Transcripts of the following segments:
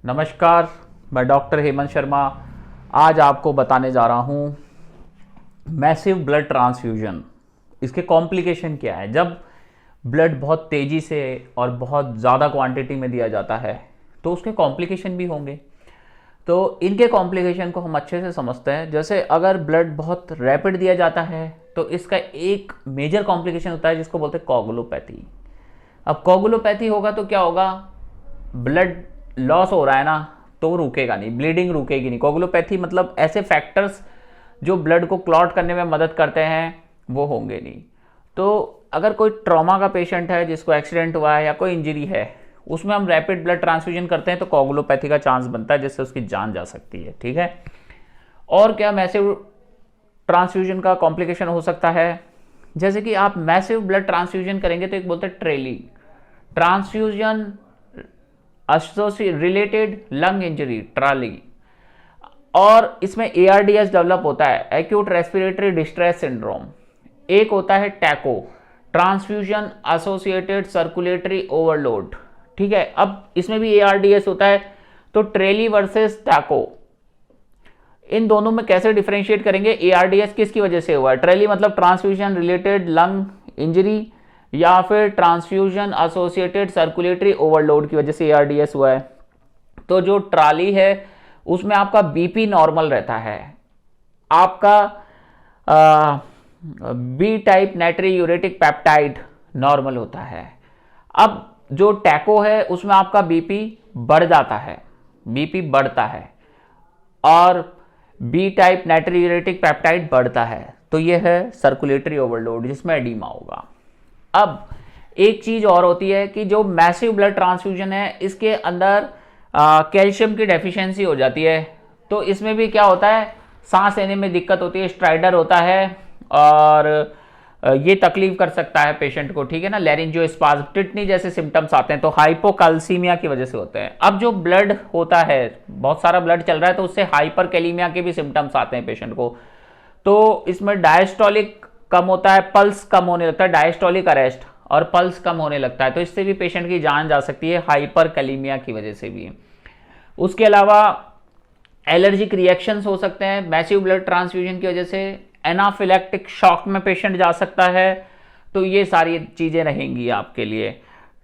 नमस्कार, मैं डॉक्टर हेमंत शर्मा आज आपको बताने जा रहा हूँ मैसिव ब्लड ट्रांसफ्यूजन। इसके कॉम्प्लिकेशन क्या है। जब ब्लड बहुत तेज़ी से और बहुत ज़्यादा क्वांटिटी में दिया जाता है तो उसके कॉम्प्लिकेशन भी होंगे। तो इनके कॉम्प्लिकेशन को हम अच्छे से समझते हैं। जैसे अगर ब्लड बहुत रैपिड दिया जाता है तो इसका एक मेजर कॉम्प्लिकेशन होता है जिसको बोलते हैं कोगुलोपैथी। अब कोगुलोपैथी होगा तो क्या होगा, ब्लड लॉस हो रहा है ना तो रुकेगा नहीं, ब्लीडिंग रुकेगी नहीं। कोगुलोपैथी मतलब ऐसे फैक्टर्स जो ब्लड को क्लॉट करने में मदद करते हैं वो होंगे नहीं। तो अगर कोई ट्रॉमा का पेशेंट है जिसको एक्सीडेंट हुआ है या कोई इंजरी है उसमें हम रैपिड ब्लड ट्रांसफ्यूजन करते हैं तो कोगुलोपैथी का चांस बनता है जिससे उसकी जान जा सकती है। ठीक है। और क्या मैसिव ट्रांसफ्यूजन का कॉम्प्लिकेशन हो सकता है, जैसे कि आप मैसिव ब्लड ट्रांसफ्यूजन करेंगे तो एक बोलते हैं TRALI, transfusion related lung injury, TRALI. और इसमें ARDS डेवलप होता है, एक्यूट रेस्पिरेटरी डिस्ट्रेस सिंड्रोम। एक होता है taco, transfusion associated circulatory overload. ठीक है। अब इसमें भी ARDS होता है। तो ट्रेली वर्सेस टैको, इन दोनों में कैसे डिफरेंशिएट करेंगे। ARDS किसकी वजह से हुआ है, ट्रेली मतलब ट्रांसफ्यूजन रिलेटेड लंग इंजरी या फिर ट्रांसफ्यूजन एसोसिएटेड सर्कुलेटरी ओवरलोड की वजह से ARDS हुआ है। तो जो ट्राली है उसमें आपका BP नॉर्मल रहता है, आपका B टाइप नाइट्री यूरेटिक पेप्टाइड नॉर्मल होता है। अब जो टैको है उसमें आपका BP बढ़ जाता है, BP बढ़ता है और B टाइप नाइट्री यूरेटिक पेप्टाइड बढ़ता है। तो यह है सर्कुलेटरी ओवरलोड जिसमें एडीमा होगा। अब एक चीज और होती है कि जो मैसिव ब्लड ट्रांसफ्यूजन है इसके अंदर कैल्शियम की डेफिशिएंसी हो जाती है। तो इसमें भी क्या होता है, सांस लेने में दिक्कत होती है, स्ट्राइडर होता है और ये तकलीफ कर सकता है पेशेंट को। ठीक है ना, लैरिंजियोस्पाज्म, टिटनी जैसे सिम्टम्स आते हैं तो हाइपोकैल्सीमिया की वजह से होते हैं। अब जो ब्लड होता है, बहुत सारा ब्लड चल रहा है तो उससे हाइपरकैलीमिया के भी सिम्टम्स आते हैं पेशेंट को। तो इसमें डायस्टोलिक कम होता है, पल्स कम होने लगता है, डायस्टोलिक अरेस्ट और पल्स कम होने लगता है। तो इससे भी पेशेंट की जान जा सकती है, हाइपरकैलीमिया की वजह से भी। उसके अलावा एलर्जिक रिएक्शंस हो सकते हैं मैसिव ब्लड ट्रांसफ्यूजन की वजह से, एनाफिलैक्टिक शॉक में पेशेंट जा सकता है। तो ये सारी चीजें रहेंगी आपके लिए।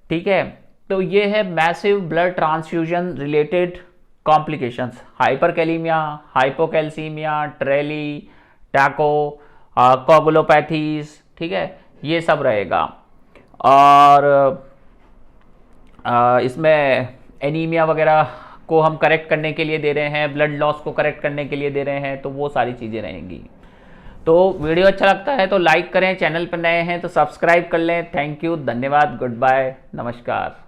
ठीक है। तो ये है massive blood transfusion related complications, hyperkalemia, hypocalcemia, TRALI, TACO, coagulopathies. ठीक है, ये सब रहेगा। और इसमें एनीमिया वगैरह को हम करेक्ट करने के लिए दे रहे हैं, ब्लड लॉस को करेक्ट करने के लिए दे रहे हैं, तो वो सारी चीज़ें रहेंगी। तो वीडियो अच्छा लगता है तो लाइक करें, चैनल पर नए हैं तो सब्सक्राइब कर लें। थैंक यू, धन्यवाद, गुड बाय, नमस्कार।